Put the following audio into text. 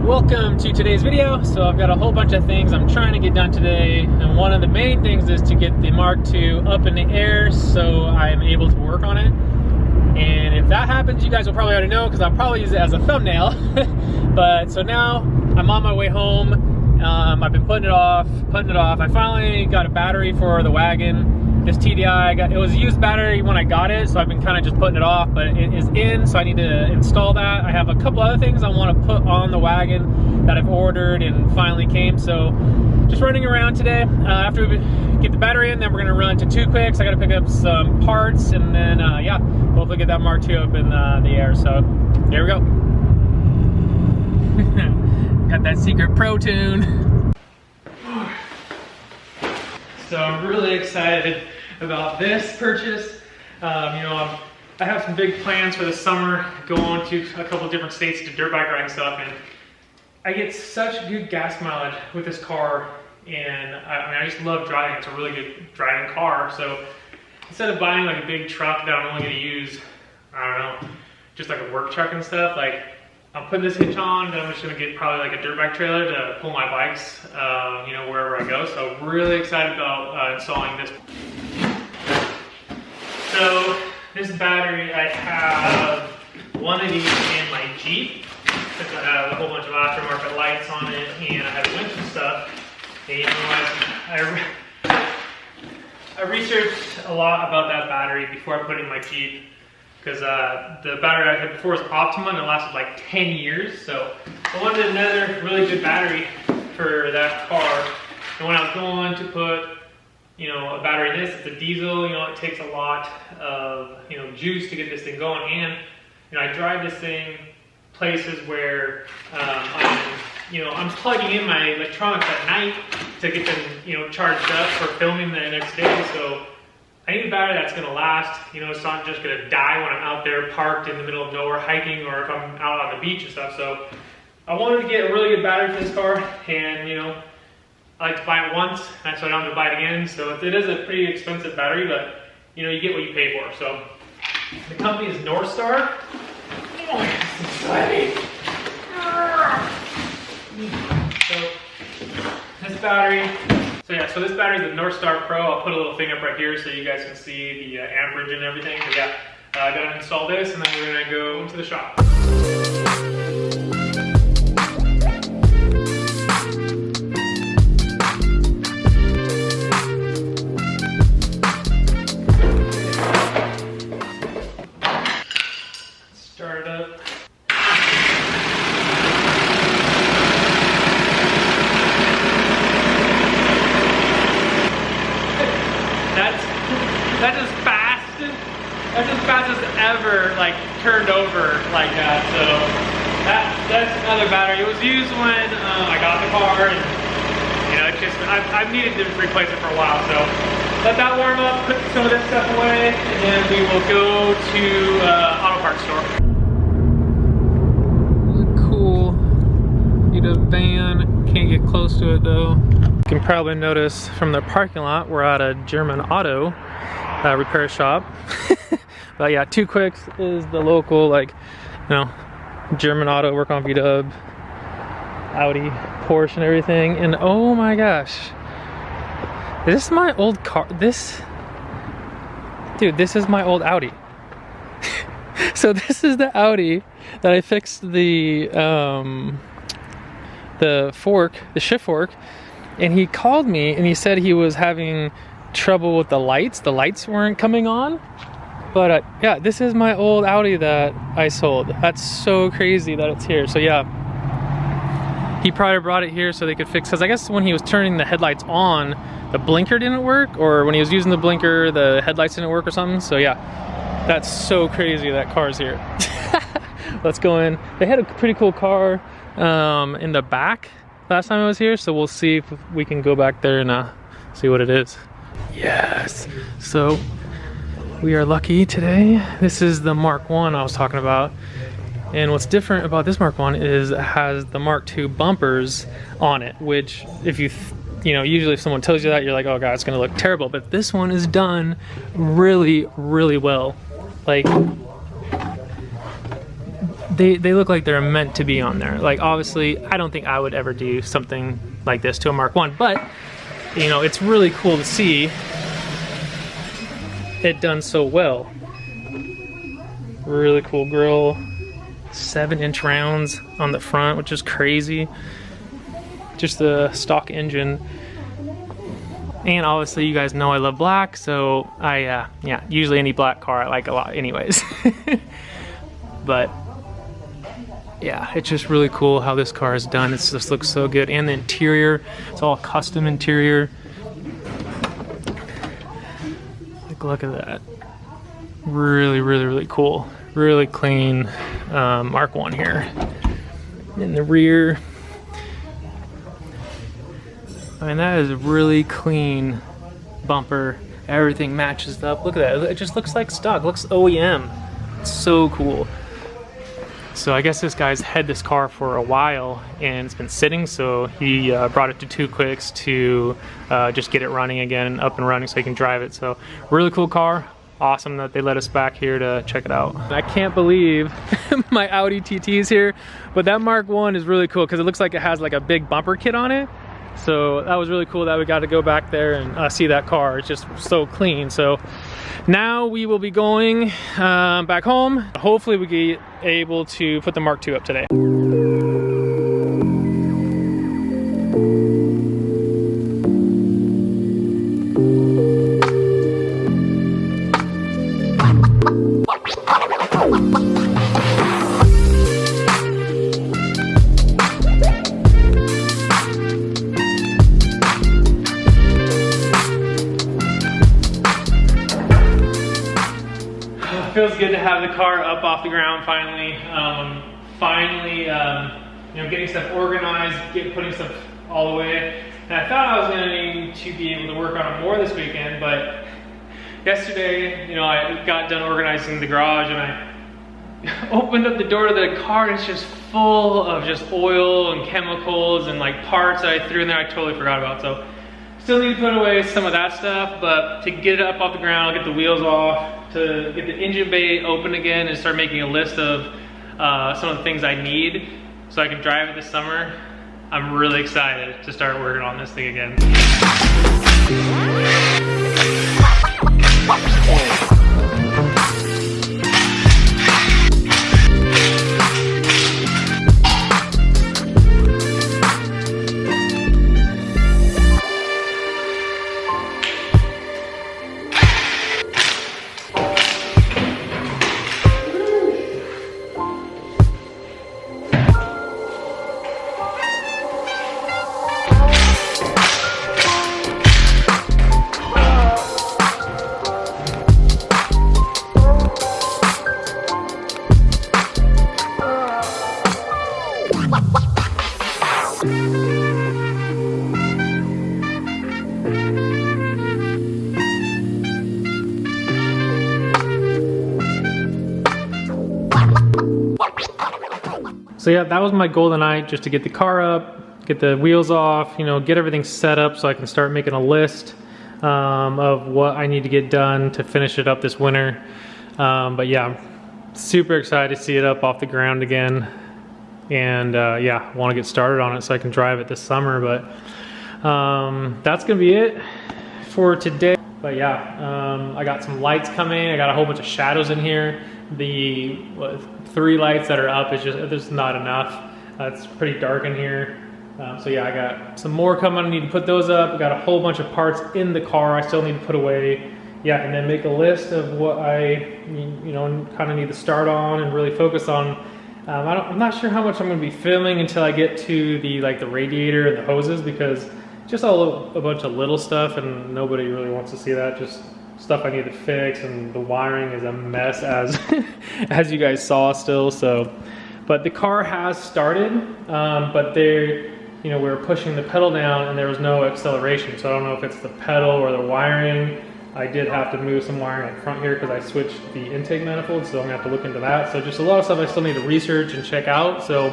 Welcome to today's video. So I've got a whole bunch of things I'm trying to get done today, and one of the main things is to get the Mark II up in the air so I'm able to work on it. And if that happens, you guys will probably already know because I'll probably use it as a thumbnail. But so now I'm on my way home. I've been putting it off. I finally got a battery for the Wagon. This TDI, it was a used battery when I got it, so I've been kind of just putting it off, but it is in, so I need to install that. I have a couple other things I want to put on the Wagon that I've ordered and finally came, so just running around today. After we get the battery in, then we're gonna run to Two Quicks. I gotta pick up some parts, and then yeah, hopefully get that Mark II up in the air. So here we go. Got that secret pro tune. So I'm really excited about this purchase. You know, I have some big plans for the summer, going to a couple different states to dirt bike riding stuff, and I get such good gas mileage with this car, and I mean, I just love driving. It's a really good driving car. So instead of buying like a big truck that I'm only gonna use, I don't know, just like a work truck and stuff, like I'm putting this hitch on, then I'm just gonna get probably like a dirt bike trailer to pull my bikes, you know, wherever I go. So really excited about installing this. So this battery, I have one of these in my Jeep, because I have a whole bunch of aftermarket lights on it, and I have a bunch of stuff. And you know, I researched a lot about that battery before I put it in my Jeep, because the battery I had before was Optima and it lasted like 10 years. So I wanted another really good battery for that car. And when I was going to put, you know, a battery in this, it's a diesel, you know, it takes a lot of, you know, juice to get this thing going. And, you know, I drive this thing places where I'm plugging in my electronics at night to get them, you know, charged up for filming the next day. So I need a battery that's gonna last. You know, it's not just gonna die when I'm out there parked in the middle of nowhere hiking, or if I'm out on the beach and stuff. So I wanted to get a really good battery for this car, and you know, I like to buy it once, and so I don't have to buy it again. So it is a pretty expensive battery, but you know, you get what you pay for. So the company is Northstar. Oh, it's exciting. So this battery. So yeah, so this battery is the Northstar Pro. I'll put a little thing up right here so you guys can see the amperage and everything. But yeah, I gotta install this, and then we're gonna go to the shop. Start it up. That's as fast as ever, like, turned over like that. So that's another battery. It was used when I got the car, and you know, it's just I've needed to replace it for a while. So let that warm up, put some of this stuff away, and then we will go to auto parts store. This is cool. Need a van. Can't get close to it though. You can probably notice from the parking lot we're at a German auto repair shop. But yeah, Two Quicks is the local, like, you know, German auto, work on VW, Audi, Porsche and everything. And oh my gosh, this is my old car. This is my old Audi. So this is the Audi that I fixed the shift fork, and he called me and he said he was having trouble with the lights. The lights weren't coming on. But yeah, this is my old Audi that I sold. That's so crazy that it's here. So yeah, he probably brought it here so they could fix, because I guess when he was turning the headlights on, the blinker didn't work, or when he was using the blinker, the headlights didn't work or something. So yeah, that's so crazy that car's here. Let's go in. They had a pretty cool car in the back last time I was here, so we'll see if we can go back there and see what it is. Yes. So we are lucky today. This is the Mark I I was talking about. And what's different about this Mark I is it has the Mark II bumpers on it, which if you know, usually if someone tells you that, you're like, oh god, it's gonna look terrible. But this one is done really, really well. Like, they look like they're meant to be on there. Like, obviously, I don't think I would ever do something like this to a Mark 1, but, you know, it's really cool to see it done so well. Really cool grill. 7-inch rounds on the front, which is crazy. Just the stock engine. And obviously you guys know I love black, so yeah, usually any black car I like a lot anyways. But yeah, it's just really cool how this car is done. It just looks so good. And the interior, it's all custom interior. Like, look at that. Really, really, really cool. Really clean Mark 1 here. In the rear, I mean, that is a really clean bumper. Everything matches up. Look at that. It just looks like stock. It looks OEM. It's so cool. So I guess this guy's had this car for a while and it's been sitting, so he brought it to Two Quicks to just get it running again, up and running so he can drive it. So really cool car. Awesome that they let us back here to check it out. I can't believe my Audi TT is here, but that Mark 1 is really cool because it looks like it has like a big bumper kit on it. So that was really cool that we got to go back there and see that car. It's just so clean. So now we will be going back home. Hopefully we get able to put the Mark 2 up today. Feels good to have the car up off the ground finally. You know, getting stuff organized, putting stuff all the way. And I thought I was going to need to be able to work on it more this weekend, but yesterday, you know, I got done organizing the garage and I opened up the door to the car and it's just full of just oil and chemicals and like parts that I threw in there I totally forgot about. So still need to put away some of that stuff, but to get it up off the ground, get the wheels off, to get the engine bay open again and start making a list of some of the things I need so I can drive it this summer. I'm really excited to start working on this thing again. So yeah, that was my goal tonight, just to get the car up, get the wheels off, you know, get everything set up so I can start making a list of what I need to get done to finish it up this winter. But yeah, I'm super excited to see it up off the ground again. And yeah, I want to get started on it so I can drive it this summer. But that's gonna be it for today. But yeah, I got some lights coming. I got a whole bunch of shadows in here. The 3 lights that are up is just, there's not enough. It's pretty dark in here. So yeah, I got some more coming. I need to put those up. I got a whole bunch of parts in the car I still need to put away. Yeah, and then make a list of what I, you know, kind of need to start on and really focus on. I'm not sure how much I'm going to be filming until I get to the radiator and the hoses, because just a bunch of little stuff and nobody really wants to see that. Just stuff I need to fix, and the wiring is a mess as as you guys saw still. So, but the car has started, but you know, we were pushing the pedal down and there was no acceleration. So I don't know if it's the pedal or the wiring. I did have to move some wiring up front here because I switched the intake manifold, so I'm gonna have to look into that. So just a lot of stuff I still need to research and check out. So